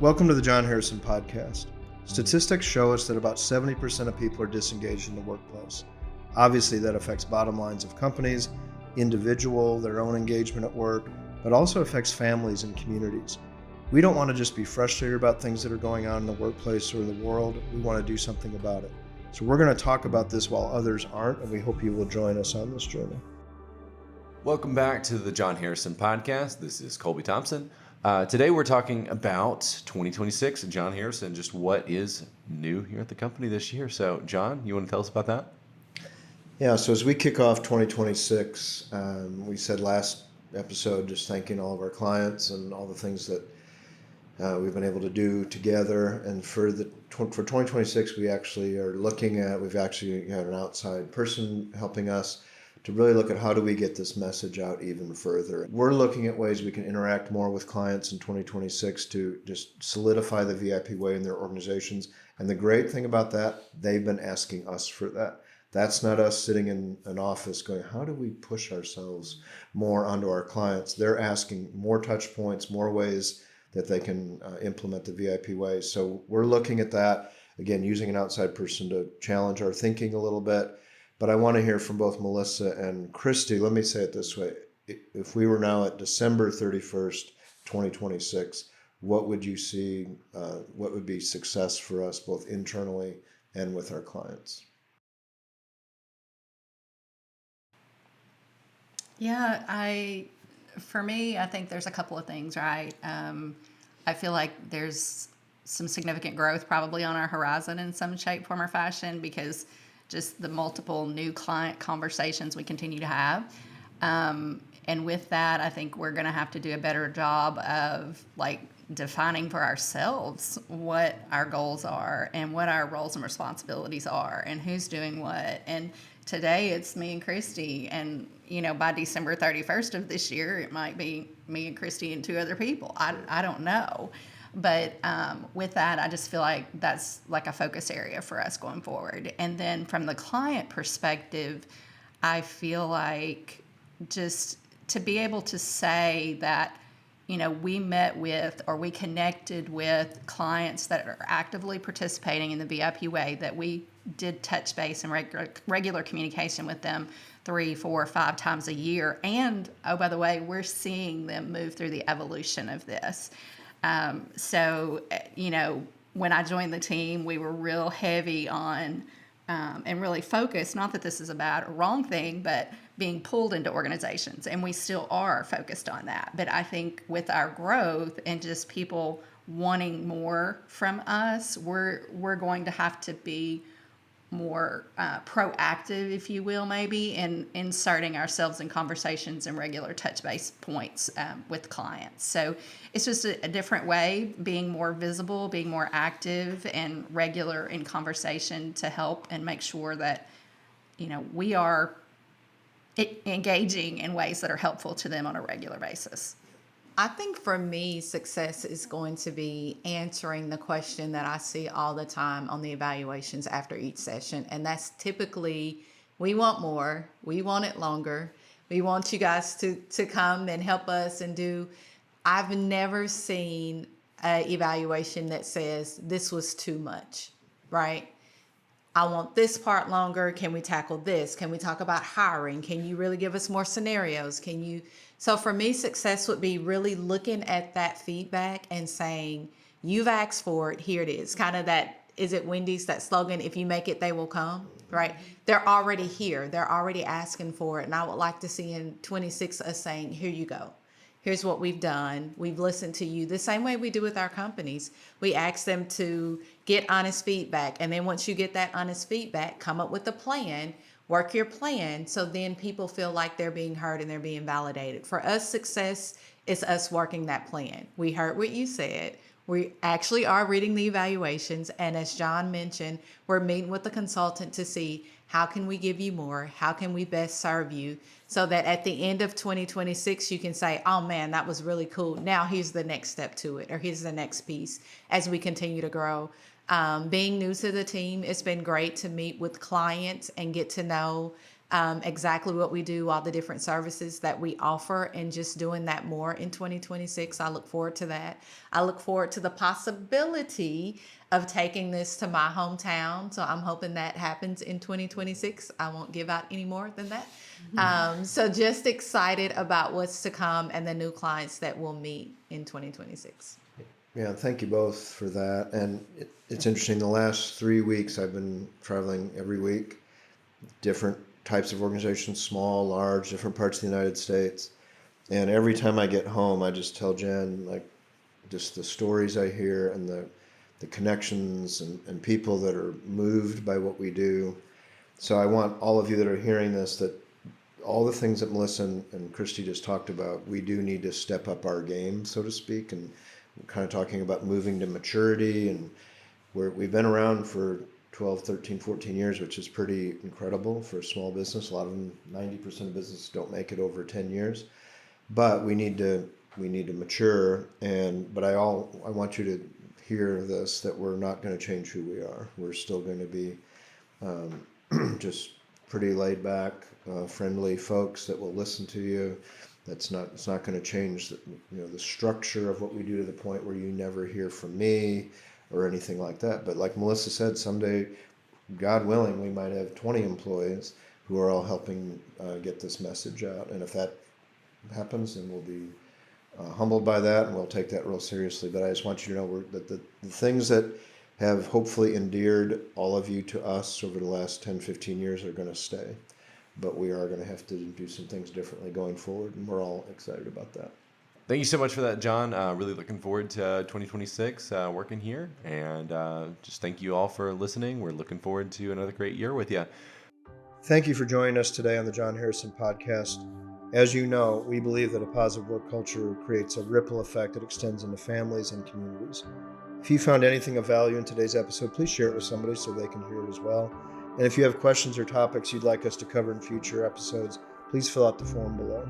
Welcome to the Jon Harrison podcast. Statistics show us that about 70% of people are disengaged in the workplace. Obviously, that affects bottom lines of companies, individual, their own engagement at work, but also affects families and communities. We don't want to just be frustrated about things that are going on in the workplace or the world. We want to do something about it. So we're going to talk about this while others aren't, and we hope you will join us on this journey. Welcome back to the Jon Harrison podcast. This is Colby Thompson. Today we're talking about 2026 and Jon Harrison, just what is new here at the company this year. So, Jon, you want to tell us about that? Yeah, so as we kick off 2026, we said last episode just thanking all of our clients and all the things that we've been able to do together. And for 2026, we actually are looking at, we've actually had an outside person helping us to really look at how do we get this message out even further. We're looking at ways we can interact more with clients in 2026 to just solidify the VIP way in their organizations. And the great thing about that, they've been asking us for that. That's not us sitting in an office going, how do we push ourselves more onto our clients? They're asking more touch points, more ways that they can implement the VIP way. So we're looking at that, again, using an outside person to challenge our thinking a little bit. But I want to hear from both Melissa and Christy. Let me say it this way. If we were now at December 31st, 2026, what would you see, what would be success for us both internally and with our clients? Yeah, for me, I think there's a couple of things, right? I feel like there's some significant growth probably on our horizon in some shape, form, or fashion because just the multiple new client conversations we continue to have. And with that, I think we're going to have to do a better job of defining for ourselves what our goals are and what our roles and responsibilities are and who's doing what. And today it's me and Christy, and by December 31st of this year, it might be me and Christy and two other people. I don't know. But with that, I just feel like that's like a focus area for us going forward. And then from the client perspective, I feel like just to be able to say that, we met with or we connected with clients that are actively participating in the VIP way, that we did touch base and regular communication with them 3, 4, 5 times a year. And, oh, by the way, we're seeing them move through the evolution of this. So, when I joined the team, we were real heavy on and really focused, not that this is a bad or wrong thing, but being pulled into organizations. And we still are focused on that. But I think with our growth and just people wanting more from us, we're going to have to be more proactive, if you will, maybe, in inserting ourselves in conversations and regular touch base points with clients. So it's just a different way, being more visible, being more active and regular in conversation to help and make sure that, we are engaging in ways that are helpful to them on a regular basis. I think for me, success is going to be answering the question that I see all the time on the evaluations after each session. And that's typically, we want more, we want it longer, we want you guys to come and help us and do. I've never seen an evaluation that says this was too much, right? I want this part longer. Can we tackle this? Can we talk about hiring? Can you really give us more scenarios? So for me, success would be really looking at that feedback and saying, you've asked for it, here it is. Kind of that, is it Wendy's, that slogan, if you make it, they will come, right? They're already here. They're already asking for it. And I would like to see in 26 us saying, here you go. Here's what we've done. We've listened to you the same way we do with our companies. We ask them to get honest feedback. And then once you get that honest feedback, come up with a plan, work your plan. So then people feel like they're being heard and they're being validated. For us, success is us working that plan. We heard what you said. We actually are reading the evaluations. And as Jon mentioned, we're meeting with the consultant to see how can we give you more? How can we best serve you? So that at the end of 2026, you can say, oh man, that was really cool. Now here's the next step to it, or here's the next piece as we continue to grow. Being new to the team, it's been great to meet with clients and get to know exactly what we do, all the different services that we offer, and just doing that more in 2026. I look forward to that. I look forward to the possibility of taking this to my hometown. So I'm hoping that happens in 2026. I won't give out any more than that. So just excited about what's to come and the new clients that we'll meet in 2026. Yeah, thank you both for that. And it's interesting, the last 3 weeks I've been traveling every week, different types of organizations, small, large, different parts of the United States. And every time I get home, I just tell Jen, like, just the stories I hear and the connections and people that are moved by what we do. So I want all of you that are hearing this, that all the things that Melissa and Christy just talked about, we do need to step up our game, so to speak, and we're kind of talking about moving to maturity, and we've been around for 12, 13, 14 years, which is pretty incredible for a small business. A lot of them, 90% of businesses don't make it over 10 years, but we need to mature. But I want you to hear this, that we're not going to change who we are. We're still going to be just pretty laid back, friendly folks that will listen to you. It's not going to change the structure of what we do to the point where you never hear from me or anything like that. But like Melissa said, someday, God willing, we might have 20 employees who are all helping get this message out. And if that happens, then we'll be humbled by that, and we'll take that real seriously. But I just want you to know that the things that have hopefully endeared all of you to us over the last 10, 15 years are going to stay. But we are going to have to do some things differently going forward, and we're all excited about that. Thank you so much for that, John. Really looking forward to 2026 working here. And just thank you all for listening. We're looking forward to another great year with you. Thank you for joining us today on the Jon Harrison Podcast. As you know, we believe that a positive work culture creates a ripple effect that extends into families and communities. If you found anything of value in today's episode, please share it with somebody so they can hear it as well. And if you have questions or topics you'd like us to cover in future episodes, please fill out the form below.